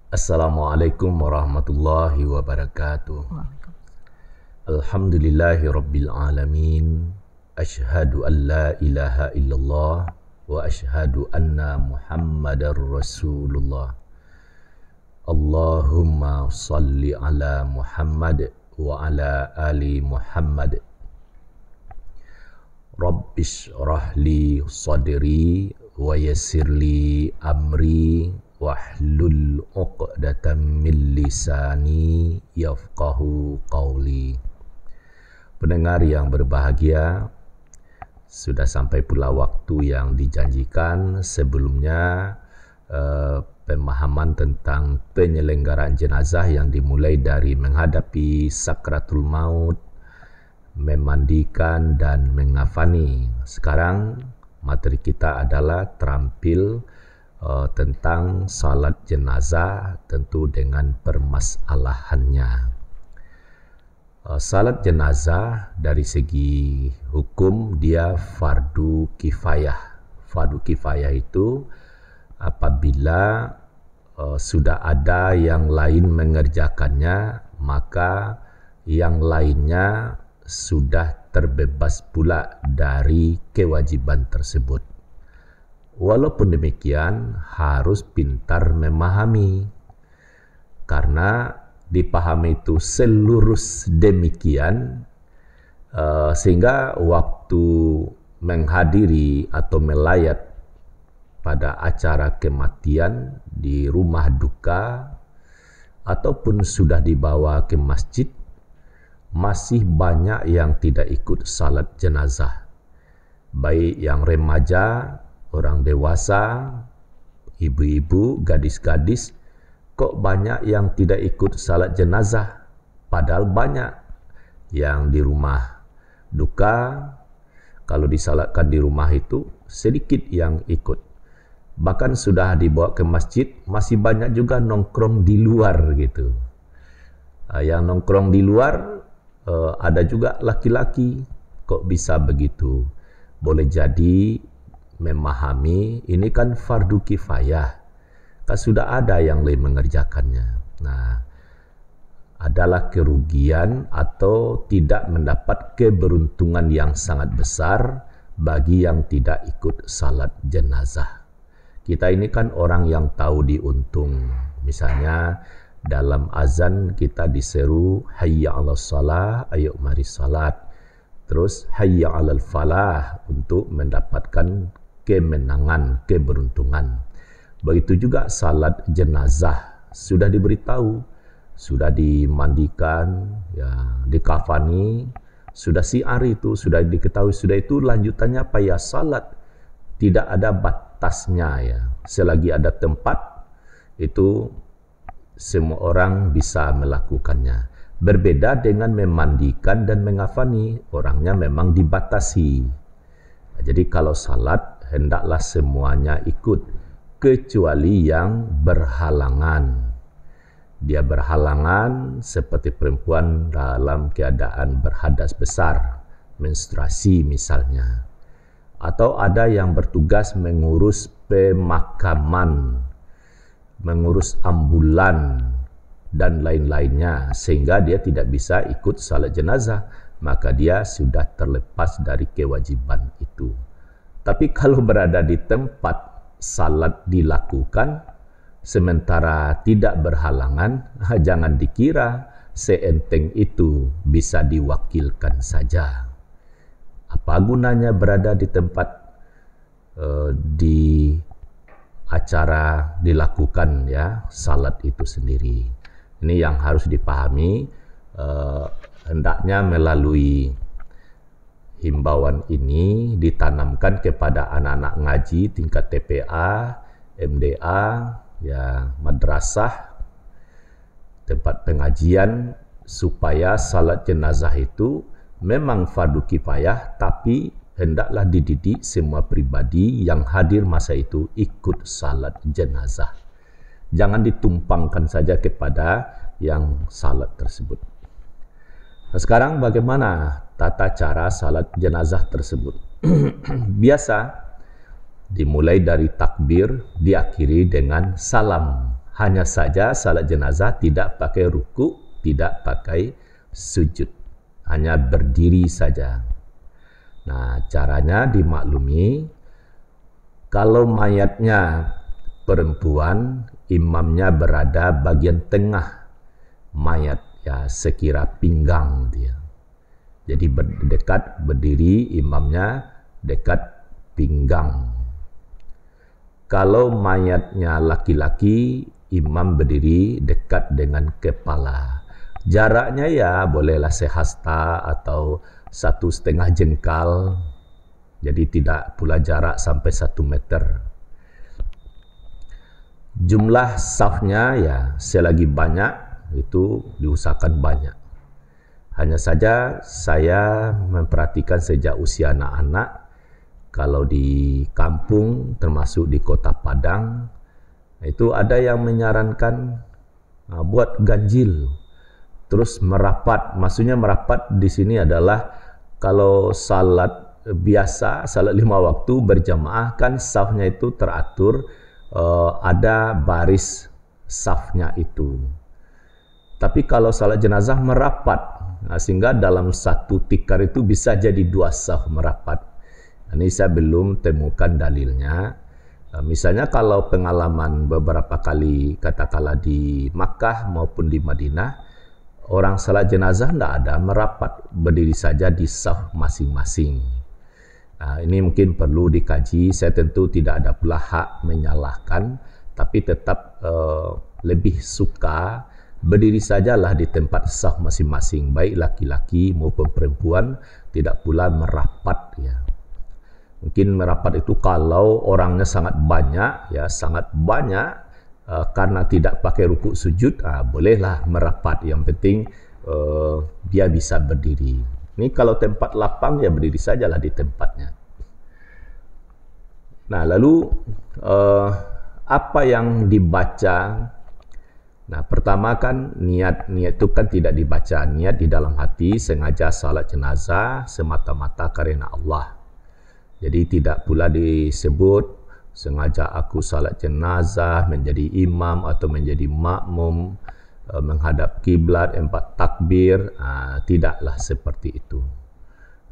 Assalamualaikum warahmatullahi wabarakatuh. Alhamdulillahi rabbil alamin. Ashhadu an la ilaha illallah wa ashhadu anna muhammadar rasulullah. Allahumma salli ala Muhammad wa ala ali Muhammad. Rabbis rahli sadri wa yassirli amri wahlul 'uqdatam min lisani yafqahu qawli. Pendengar yang berbahagia, sudah sampai pula waktu yang dijanjikan. Sebelumnya pemahaman tentang penyelenggaraan jenazah yang dimulai dari menghadapi sakratul maut, memandikan dan mengafani. Sekarang materi kita adalah terampil tentang salat jenazah, tentu dengan permasalahannya. Salat jenazah dari segi hukum dia fardu kifayah. Fardu kifayah itu apabila sudah ada yang lain mengerjakannya, maka yang lainnya sudah terbebas pula dari kewajiban tersebut. Walaupun demikian, harus pintar memahami, karena dipahami itu selurus demikian sehingga waktu menghadiri atau melayat pada acara kematian di rumah duka ataupun sudah dibawa ke masjid, masih banyak yang tidak ikut salat jenazah, baik yang remaja, orang dewasa, ibu-ibu, gadis-gadis. Kok banyak yang tidak ikut salat jenazah, padahal banyak yang di rumah duka. Kalau disalatkan di rumah itu sedikit yang ikut, bahkan sudah dibawa ke masjid masih banyak juga nongkrong di luar gitu. Yang nongkrong di luar ada juga laki-laki. Kok bisa begitu? Boleh jadi memahami ini kan fardu kifayah, kan sudah ada yang lain mengerjakannya. Nah, adalah kerugian atau tidak mendapat keberuntungan yang sangat besar bagi yang tidak ikut salat jenazah. Kita ini kan orang yang tahu diuntung. Misalnya dalam azan kita diseru hayya 'alas shalah, ayo mari salat. Terus hayya 'alal falah, untuk mendapatkan kemenangan, keberuntungan. Begitu juga salat jenazah, sudah diberitahu, sudah dimandikan, ya, dikafani, sudah siar itu, sudah diketahui, sudah itu lanjutannya apa ya, salat. Tidak ada batasnya ya. Selagi ada tempat, itu semua orang bisa melakukannya. Berbeda dengan memandikan dan mengafani, orangnya memang dibatasi. Jadi kalau salat hendaklah semuanya ikut, kecuali yang berhalangan. Dia berhalangan seperti perempuan dalam keadaan berhadas besar, menstruasi misalnya. Atau ada yang bertugas mengurus pemakaman, mengurus ambulan, dan lain-lainnya, sehingga dia tidak bisa ikut salat jenazah, maka dia sudah terlepas dari kewajiban itu. Tapi kalau berada di tempat salat dilakukan, sementara tidak berhalangan, jangan dikira seenteng itu bisa diwakilkan saja. Apa gunanya berada di tempat di acara dilakukan ya salat itu sendiri. Ini yang harus dipahami. Hendaknya melalui himbauan ini ditanamkan kepada anak-anak ngaji tingkat TPA, MDA, ya, madrasah, tempat pengajian, supaya salat jenazah itu memang fardu kifayah, tapi hendaklah dididik semua pribadi yang hadir masa itu ikut salat jenazah. Jangan ditumpangkan saja kepada yang salat tersebut. Nah, sekarang bagaimana tata cara salat jenazah tersebut? Biasa dimulai dari takbir, diakhiri dengan salam Hanya saja salat jenazah tidak pakai ruku, tidak pakai sujud. Hanya berdiri saja. Nah, caranya dimaklumi, kalau mayatnya perempuan, imamnya berada bagian tengah mayat, ya sekira pinggang dia. Jadi dekat berdiri, imamnya dekat pinggang. Kalau mayatnya laki-laki, imam berdiri dekat dengan kepala. Jaraknya ya bolehlah sehasta atau 1,5 jengkal. Jadi tidak pula jarak sampai 1 meter. Jumlah safnya ya selagi banyak, itu diusahakan banyak. Hanya saja saya memperhatikan sejak usia anak-anak, kalau di kampung termasuk di Kota Padang, itu ada yang menyarankan buat ganjil, terus merapat. Maksudnya merapat di sini adalah kalau salat biasa, salat 5 waktu berjamaah kan safnya itu teratur, ada baris safnya itu. Tapi kalau salat jenazah merapat, sehingga dalam satu tikar itu bisa jadi 2 saf merapat. Ini saya belum temukan dalilnya. Misalnya kalau pengalaman beberapa kali katakanlah di Makkah maupun di Madinah, orang salat jenazah tidak ada merapat, berdiri saja di saf masing-masing. Ini mungkin perlu dikaji. Saya tentu tidak ada pula hak menyalahkan, tapi tetap lebih suka berdiri sajalah di tempat saf masing-masing, baik laki-laki maupun perempuan, tidak pula merapat ya. Mungkin merapat itu kalau orangnya sangat banyak, ya sangat banyak, karena tidak pakai rukuk sujud, bolehlah merapat. Yang penting dia bisa berdiri. Ini kalau tempat lapang ya berdiri sajalah di tempatnya. Nah, lalu apa yang dibaca? Nah, pertama kan niat itu kan tidak dibaca. Niat di dalam hati, sengaja salat jenazah semata-mata karena Allah. Jadi tidak pula disebut sengaja aku salat jenazah menjadi imam atau menjadi makmum, menghadap kiblat 4 takbir, tidaklah seperti itu.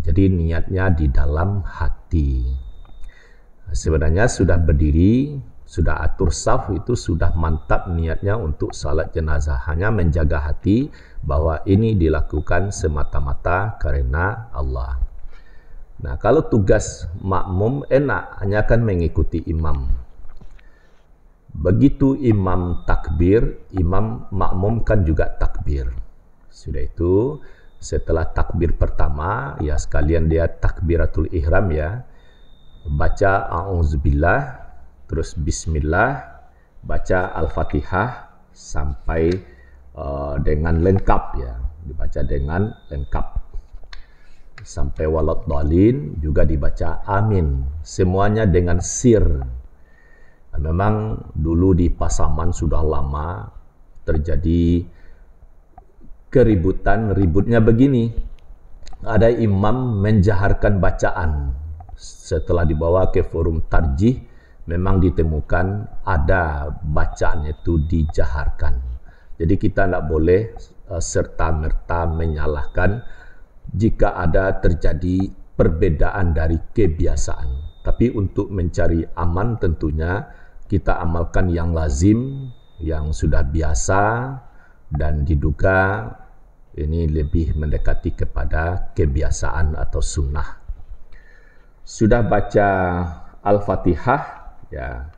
Jadi niatnya di dalam hati. Sebenarnya sudah berdiri, sudah atur saf, itu sudah mantap niatnya untuk salat jenazah. Hanya menjaga hati bahwa ini dilakukan semata-mata karena Allah. Nah, kalau tugas makmum enak, hanya akan mengikuti imam. Begitu imam takbir, imam makmum kan juga takbir. Sudah itu, setelah takbir pertama, ya sekalian dia takbiratul ihram ya. Baca a'udzubillah, terus bismillah, baca al-fatihah sampai dengan lengkap ya. Dibaca dengan lengkap. Sampai waladhdallin juga dibaca amin. Semuanya dengan sir. Memang dulu di Pasaman sudah lama terjadi keributan. Ributnya begini, ada imam menjaharkan bacaan. Setelah dibawa ke forum tarjih, memang ditemukan ada bacaan itu dijaharkan. Jadi kita tidak boleh serta-merta menyalahkan jika ada terjadi perbedaan dari kebiasaan. Tapi untuk mencari aman tentunya kita amalkan yang lazim, yang sudah biasa, dan diduga ini lebih mendekati kepada kebiasaan atau sunnah. Sudah baca Al-Fatihah, ya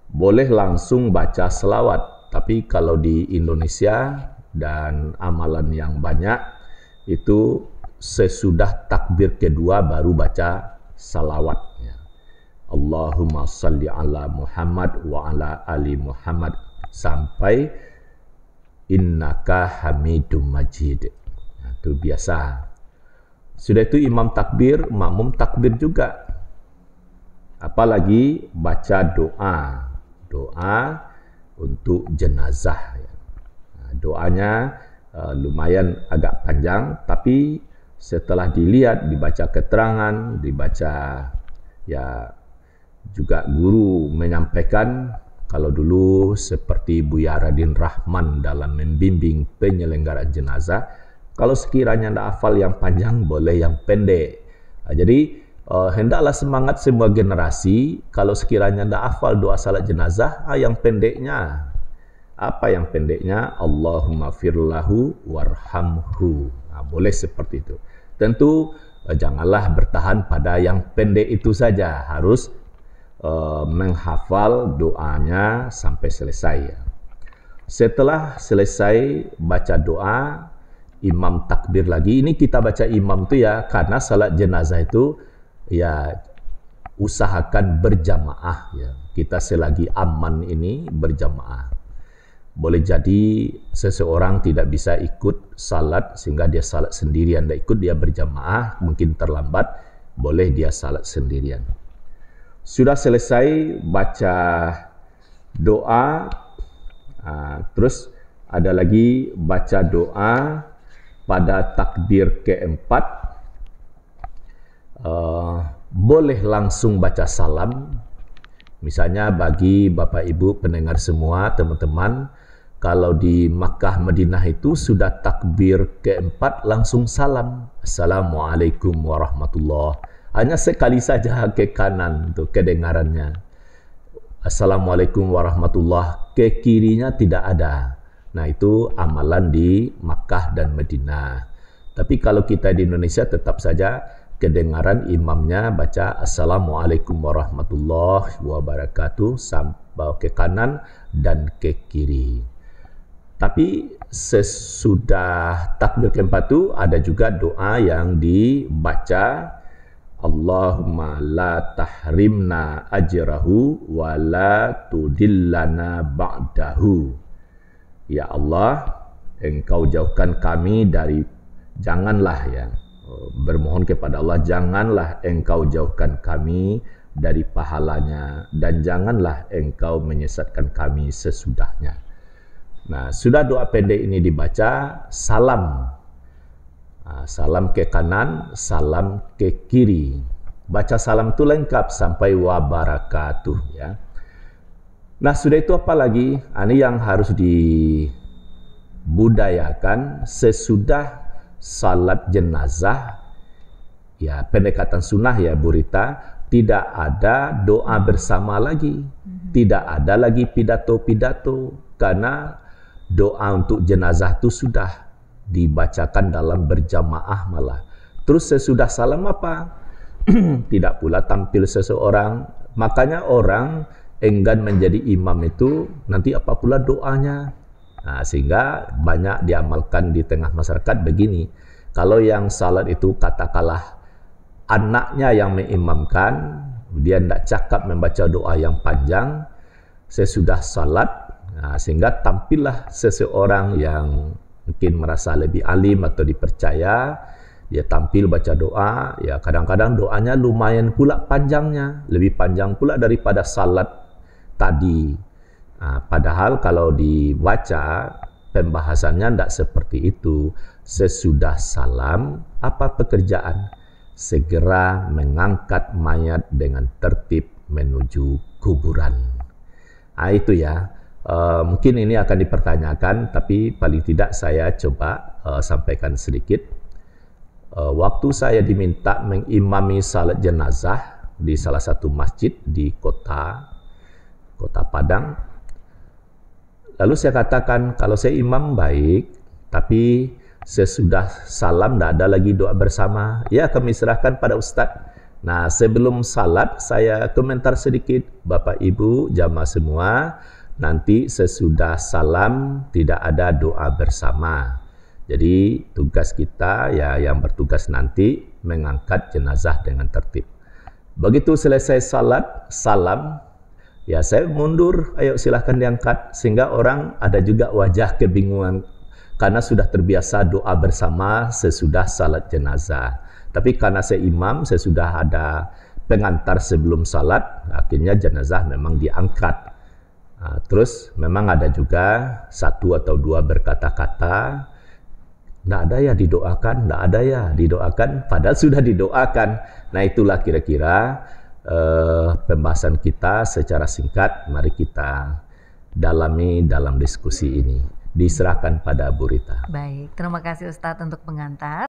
boleh langsung baca selawat. Tapi kalau di Indonesia dan amalan yang banyak, itu sesudah takbir kedua baru baca salawat ya. Allahumma salli ala Muhammad wa ala ali Muhammad sampai innaka hamidum majid. Itu biasa. Sudah itu imam takbir, makmum takbir juga. Apalagi baca doa untuk jenazah ya. Doanya lumayan agak panjang, tapi setelah dilihat, dibaca keterangan, dibaca ya juga guru menyampaikan, Kalau dulu seperti Buya Radin Rahman dalam membimbing penyelenggaraan jenazah, kalau sekiranya tidak hafal yang panjang, boleh yang pendek. Jadi hendaklah semangat semua generasi, kalau sekiranya tidak hafal doa salat jenazah, yang pendeknya. Apa yang pendeknya? Allahumma firlahu warhamhu. Boleh seperti itu. Tentu janganlah bertahan pada yang pendek itu saja, harus menghafal doanya sampai selesai. Setelah selesai baca doa, imam takbir lagi. Ini kita baca imam tu ya, karena salat jenazah itu ya usahakan berjamaah ya. Kita selagi aman ini berjamaah. Boleh jadi seseorang tidak bisa ikut salat sehingga dia salat sendirian, tidak ikut, dia berjamaah, mungkin terlambat, boleh dia salat sendirian. Sudah selesai baca doa, terus ada lagi baca doa pada takbir keempat. Boleh langsung baca salam. Misalnya bagi Bapak Ibu pendengar semua, teman-teman, kalau di Makkah Madinah itu sudah takbir keempat langsung salam. Assalamualaikum warahmatullahi. Hanya sekali saja ke kanan untuk kedengarannya. Assalamualaikum warahmatullahi. Ke kirinya tidak ada. Nah, itu amalan di Makkah dan Madinah. Tapi kalau kita di Indonesia tetap saja kedengaran imamnya baca Assalamualaikum warahmatullahi wabarakatuh sampai ke kanan dan ke kiri. Tapi sesudah takbir keempat itu ada juga doa yang dibaca, Allahumma la tahrimna ajrahu wa la tudillana ba'dahu. Ya Allah, Engkau jauhkan kami dari, janganlah ya, bermohon kepada Allah, janganlah Engkau jauhkan kami dari pahalanya, dan janganlah Engkau menyesatkan kami sesudahnya. Nah, sudah doa pendek ini dibaca, salam. Salam ke kanan, salam ke kiri. Baca salam itu lengkap sampai wabarakatuh ya. Nah, sudah itu apa lagi? Ini yang harus dibudayakan sesudah salat jenazah. Ya, pendekatan sunnah ya Bu Rita, tidak ada doa bersama lagi. Tidak ada lagi pidato-pidato, karena doa untuk jenazah itu sudah dibacakan dalam berjamaah malah. Terus sesudah salam apa? Tidak pula tampil seseorang. Makanya orang enggan menjadi imam itu nanti apa pula doanya. Nah, sehingga banyak diamalkan di tengah masyarakat begini. Kalau yang salat itu katakanlah anaknya yang mengimamkan, dia tidak cakap membaca doa yang panjang, sesudah salat, sehingga tampillah seseorang yang mungkin merasa lebih alim atau dipercaya, dia tampil baca doa, ya kadang-kadang doanya lumayan pula panjangnya, lebih panjang pula daripada salat tadi. Padahal kalau dibaca pembahasannya tidak seperti itu. Sesudah salam, apa pekerjaan? Segera mengangkat mayat dengan tertib menuju kuburan. Itu ya. Mungkin ini akan dipertanyakan, tapi paling tidak saya coba sampaikan sedikit. Waktu saya diminta mengimami salat jenazah di salah satu masjid di kota Padang, lalu saya katakan, kalau saya imam baik, tapi sesudah salam tidak ada lagi doa bersama, ya kami serahkan pada Ustadz. Nah, sebelum salat saya komentar sedikit, Bapak Ibu jamaah semua, nanti sesudah salam tidak ada doa bersama. Jadi tugas kita ya yang bertugas nanti mengangkat jenazah dengan tertib. Begitu selesai salat, salam, ya saya mundur, ayo silahkan diangkat, sehingga orang ada juga wajah kebingungan karena sudah terbiasa doa bersama sesudah salat jenazah. Tapi karena saya imam, saya sudah ada pengantar sebelum salat, akhirnya jenazah memang diangkat. Terus memang ada juga satu atau dua berkata-kata, tidak ada ya didoakan, tidak ada ya didoakan, padahal sudah didoakan. Nah itulah kira-kira pembahasan kita secara singkat. Mari kita dalami dalam diskusi ini. Diserahkan pada Bu Rita. Baik, terima kasih Ustadz untuk pengantar.